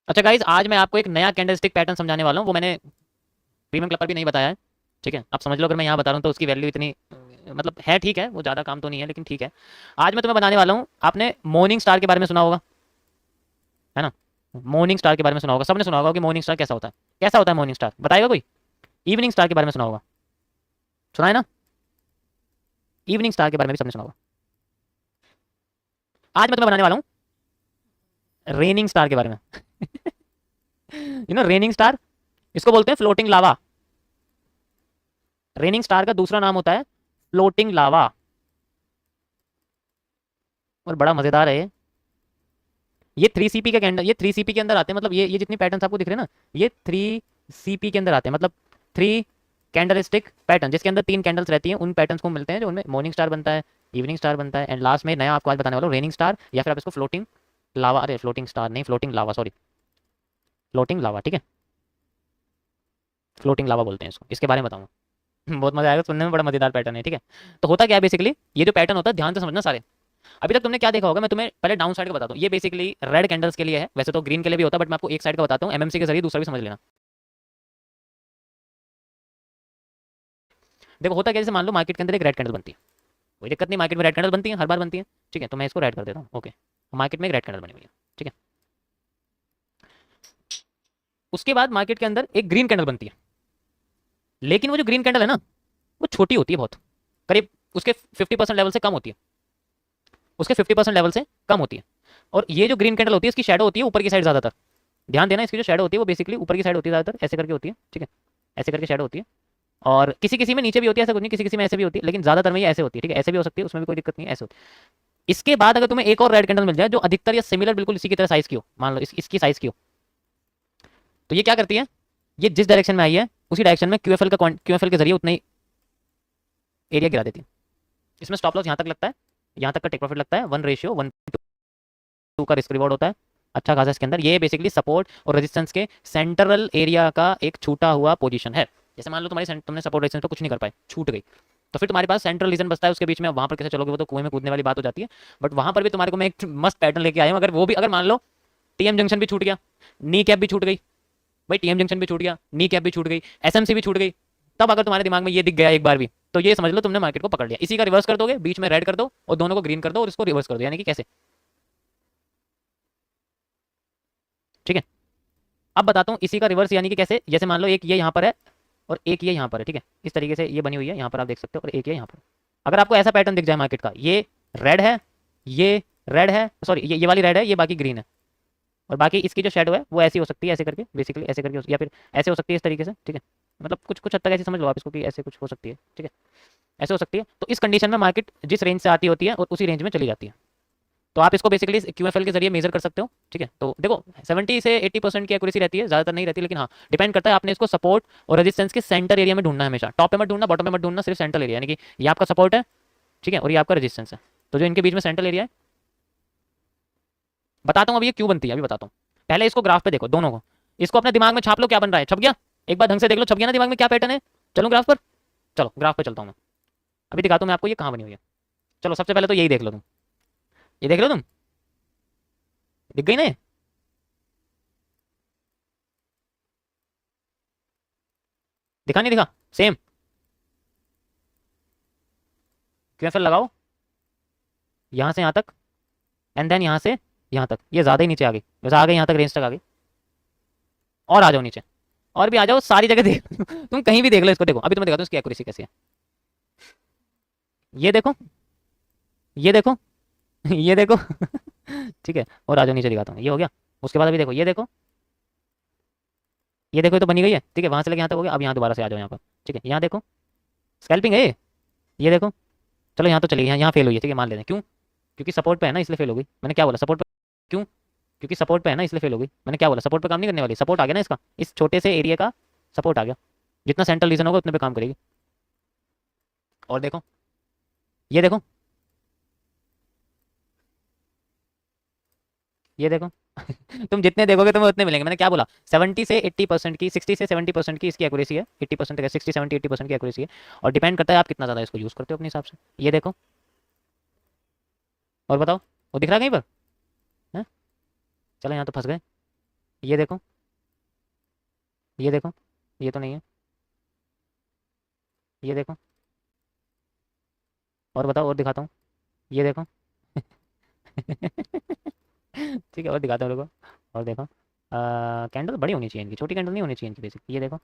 अच्छा गाइज, आज मैं आपको एक नया कैंडलस्टिक पैटर्न समझाने वाला हूँ। वो मैंने प्रीमियम क्लब पर भी नहीं बताया है। ठीक है, आप समझ लो, अगर मैं यहाँ बता रहा हूँ तो उसकी वैल्यू इतनी मतलब है, ठीक है, वो ज़्यादा काम तो नहीं है, लेकिन ठीक है। आज मैं तुम्हें बताने वाला हूँ, आपने मॉर्निंग स्टार के बारे में सुना होगा, है ना। मॉर्निंग स्टार के बारे में सुना होगा, सबने सुना होगा कि मॉर्निंग स्टार कैसा होता है। कैसा होता है मॉर्निंग स्टार, बताएगा कोई? इवनिंग स्टार के बारे में सुना होगा, सुना है ना। इवनिंग स्टार के बारे में भी सबने सुना होगा। आज मैं तुम्हें बताने वाला हूँ रेनिंग स्टार के बारे में। रेनिंग स्टार, इसको बोलते हैं फ्लोटिंग लावा। रेनिंग स्टार का दूसरा नाम होता है फ्लोटिंग लावा, और बड़ा मजेदार है ये 3 CP का कैंडल, ये 3 CP के अंदर आते हैं। मतलब ये जितनी पैटर्न्स आपको दिख रहे हैं ना, ये 3 CP के अंदर आते हैं। मतलब 3 कैंडलस्टिक पैटर्न, जिसके अंदर 3 कैंडल्स रहती हैं, उन पैटर्न्स को मिलते हैं, जो उनमें मॉर्निंग स्टार बनता है, इवनिंग स्टार बनता है, एंड लास्ट में नया आपको आज बताने वाला हूँ रेनिंग स्टार, या फिर आप इसको फ्लोटिंग लावा, अरे फ्लोटिंग स्टार नहीं, फ्लोटिंग लावा, सॉरी, फ्लोटिंग लावा, ठीक है, फ्लोटिंग लावा बोलते हैं इसको। इसके बारे में बताऊंगा। बहुत मजा आएगा सुनने में, बड़ा मजेदार पैटर्न है, ठीक है। तो होता क्या है बेसिकली, ये जो पैटर्न होता है, ध्यान से समझना सारे। अभी तक तुमने क्या देखा होगा, मैं तुम्हें पहले डाउन साइड का बताता हूँ। ये बेसिकली रेड कैंडल्स के लिए है, वैसे तो ग्रीन के लिए भी होता है, बट मैं आपको एक साइड का बताता हूँ, एमएमसी के जरिए, दूसरा भी समझ लेना। देखो होता क्या, जैसे मान लो मार्केट के अंदर एक रेड कैंडल बनती है, कोई दिक्कत नहीं, मार्केट में रेड कैंडल बनती है, हर बार बनती है, ठीक है। तो मैं इसको रेड कर देता हूँ, ओके। मार्केट में एक रेड कैंडल बनी हुई है, ठीक है। उसके बाद मार्केट के अंदर एक ग्रीन कैंडल बनती है, लेकिन वो जो ग्रीन कैंडल है ना, वो छोटी होती है बहुत, करीब उसके 50% लेवल से कम होती है, उसके 50% लेवल से कम होती है। और ये जो ग्रीन कैंडल होती है, इसकी शेडो होती है ऊपर की साइड ज़्यादातर। ध्यान देना, इसकी जो शेडो होती है वो बेसिकली ऊपर की साइड होती है ज़्यादातर, ऐसे करके होती है, ठीक है। ऐसे करके शेडो होती है, और किसी किसी में नीचे भी होती है, ऐसा कुछ नहीं, किसी किसी में ऐसे भी होती है, लेकिन ज़्यादातर में ये ऐसे होती है, ठीक है। ऐसे भी हो सकती है, उसमें भी कोई दिक्कत नहीं है, ऐसे होती है। इसके बाद अगर तुम्हें एक और रेड कैंडल मिल जाए, जो अधिकतर या सिमिलर बिल्कुल इसी की तरह साइज की हो, मान लो इसकी साइज की हो, तो ये क्या करती है, ये जिस डायरेक्शन में आई है उसी डायरेक्शन में क्यूएफएल के जरिए उतना ही एरिया गिरा देती है। इसमें स्टॉप लॉस यहाँ तक लगता है, यहाँ तक का टेक प्रॉफिट लगता है, 1:1.2 का रिस्क रिवॉर्ड होता है, अच्छा खासा इसके अंदर। ये बेसिकली सपोर्ट और रेजिस्टेंस के सेंट्रल एरिया का एक छूटा हुआ पोजीशन है। जैसे मान लो तुमने सपोर्ट रेजिस्टेंस पे कुछ नहीं कर पाए, छूट गई, तो फिर तुम्हारे पास सेंट्रल रीजन बचता है उसके बीच में, वहां पर कैसे चलोगे, वो तो कुएं में कूदने वाली बात हो जाती है। बट वहां पर भी तुम्हारे को मैं एक मस्त पैटर्न लेके आया हूँ। अगर वो भी, अगर मान लो टीएम जंक्शन भी छूट गया, नी कैप भी छूट गई, भाई टीएम जंक्शन भी छूट गया, नी कैप भी छूट गई, एसएमसी भी छूट गई, तब अगर तुम्हारे दिमाग में ये दिख गया एक बार भी, तो ये समझ लो तुमने मार्केट को पकड़ लिया। इसी का रिवर्स कर दोगे, बीच में रेड कर दो और दोनों को ग्रीन कर दो, और इसको रिवर्स कर दो, यानी कि कैसे, ठीक है। अब बताता हूँ इसी का रिवर्स, यानी कि कैसे। जैसे मान लो एक ये यहाँ पर है और एक ये यहाँ पर है, ठीक है, इस तरीके से ये बनी हुई है, यहाँ पर आप देख सकते हो, और एक ये यहाँ पर। अगर आपको ऐसा पैटर्न दिख जाए मार्केट का, ये रेड है, ये रेड है, सॉरी ये वाली रेड है, ये बाकी ग्रीन है, और बाकी इसकी जो शेडो है वो ऐसी हो सकती है, ऐसे करके, बेसिकली ऐसे करके, या फिर ऐसे हो सकती है इस तरीके से, ठीक है। मतलब कुछ कुछ हद तक ऐसे समझ लो आप इसको, कि ऐसे कुछ हो सकती है, ठीक है, ऐसे हो सकती है। तो इस कंडीशन में मार्केट जिस रेंज से आती होती है और उसी रेंज में चली जाती है, तो आप इसको बेसिकली क्यूएफएल के जरिए मेजर कर सकते हो, ठीक है। तो देखो 70 से 80% की एक्यूरेसी रहती है, ज़्यादातर नहीं रहती, लेकिन हाँ डिपेंड करता है, आपने इसको सपोर्ट और रेजिस्टेंस के सेंटर एरिया में ढूंढना है हमेशा। टॉप पे मत ढूंढना, बॉटम पे मत ढूंढना, सिर्फ सेंट्रल एरिया, यानी कि ये आपका सपोर्ट है, ठीक है, और ये आपका रेजिस्टेंस है, तो जो इनके बीच में सेंट्रल एरिया है। बताता हूँ अभी ये क्यों बनती है, अभी बताता हूँ। पहले इसको ग्राफ पे देखो, दोनों को, इसको अपने दिमाग में छाप लो, क्या बन रहा है, छप गया, एक बार ढंग से देख लो, छप गया ना दिमाग में क्या पैटर्न है। चलो ग्राफ पर, चलो ग्राफ पे चलता हूँ मैं, अभी दिखाता हूँ मैं आपको ये कहाँ बनी हुई है। चलो सबसे पहले तो यही देख लो तुम, ये देख लो तुम, दिख गई ना ये? दिखा नहीं दिखा, सेम। क्यूएफएल लगाओ यहाँ से यहाँ तक, एंड देन यहाँ से यहाँ तक, ये ज़्यादा ही नीचे आ गई, वैसे आ गई यहाँ तक, रेंज तक आ गई, और आ जाओ नीचे, और भी आ जाओ, सारी जगह देख तुम कहीं भी देख लो इसको, देखो अभी तुम्हें दिखाता हूँ इसकी एक्यूरेसी कैसी है। ये देखो, ये देखो, ये देखो, ठीक है, और आ जाओ नीचे दिखाता हूँ, ये हो गया। उसके बाद अभी देखो, ये देखो, ये देखो, ये तो बनी गई है, ठीक है, वहां से लेके यहाँ तक हो गया। अब यहाँ दोबारा से आ जाओ यहाँ पर, ठीक है, यहाँ देखो, स्कैल्पिंग है ये देखो। चलो यहाँ तो चली गई, यहाँ फेल हुई है, ठीक है, मान लेते हैं, क्यों, क्योंकि सपोर्ट पे है ना, इसलिए फेल हो गई। मैंने क्या बोला, सपोर्ट पे, क्यों, क्योंकि सपोर्ट पे है ना, इसलिए फेल हो गई। मैंने क्या बोला, सपोर्ट पे काम नहीं करने वाली, सपोर्ट आ गया ना इसका, इस छोटे से एरिया का सपोर्ट आ गया, जितना सेंट्रल रीजन होगा उतने पे काम करेगी। और देखो, ये देखो, ये देखो, तुम जितने देखोगे तुम्हें उतने मिलेंगे। मैंने क्या बोला, 70 से 80% की, 60 से 70% की इसकी एक्यूरेसी है, 80% है, 60 70 80% की एक्यूरेसी है, और डिपेंड करता है आप कितना ज़्यादा इसको यूज़ करते हो अपने हिसाब से। ये देखो, और बताओ, वो दिख रहा है कहीं पर है? चलो यहाँ तो फंस गए, ये देखो, ये देखो, ये तो नहीं है, ये देखो, और बताओ, और दिखाता हूँ, ये देखो। ठीक है, और दिखाता हूँ, रुको, और देखो, कैंडल बड़ी होनी चाहिए इनकी, छोटी कैंडल नहीं होनी चाहिए इनकी बेसिक। ये देखो,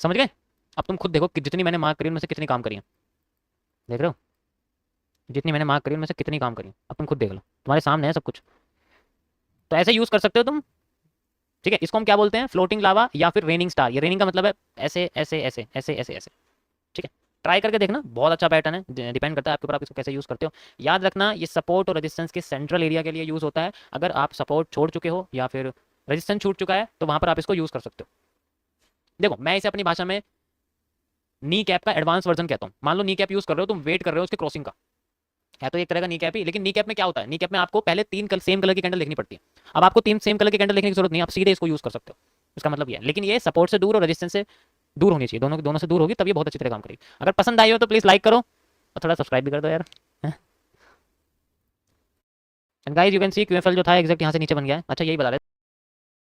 समझ गए? अब तुम खुद देखो कि जितनी मैंने मार्क करी उनमें से कितनी काम करी है। देख रहे हो, जितनी मैंने मार्क करी उनमें से कितनी काम करी है, अब तुम खुद देख लो, तुम्हारे सामने है सब कुछ। तो ऐसे यूज कर सकते हो तुम। ठीक है, इसको हम क्या बोलते हैं, फ्लोटिंग लावा या फिर रेनिंग स्टार। ये रेनिंग का मतलब है ऐसे ऐसे ऐसे ऐसे ऐसे ऐसे। ठीक है, ट्राई करके देखना, बहुत अच्छा पैटर्न है, डिपेंड करता है आपके ऊपर, आप इसको कैसे यूज करते हो। याद रखना, ये सपोर्ट और रेजिस्टेंस के सेंट्रल एरिया के लिए यूज होता है। अगर आप सपोर्ट छोड़ चुके हो या फिर रेजिस्टेंस छूट चुका है तो वहां पर आप इसको यूज कर सकते हो। देखो, मैं इसे अपनी भाषा में नी कैप का एडवांस वर्जन कहता हूँ। मान लो नी कैप यूज कर रहे हो, तुम वेट कर रहे हो उसके क्रॉसिंग का, है तो एक तरह का नी कैप ही, लेकिन नी कैप में क्या होता है, नी कैप में आपको पहले सेम कलर की कैंडल देखनी पड़ती है। अब आपको तीन सेम कलर की कैंडल देखने की जरूरत नहीं, आप सीधे इसको यूज कर सकते हो। इसका मतलब ये है, लेकिन ये सपोर्ट से दूर और रेजिस्टेंस से दूर होनी चाहिए, दोनों दोनों से दूर होगी तब ये बहुत अच्छी तरह काम करेगी। अगर पसंद आई हो तो प्लीज लाइक करो और थोड़ा सब्सक्राइब भी कर दो यार। And guys, you can see QFL जो था एग्जैक्ट यहाँ से नीचे बन गया है। अच्छा, यही बता रहे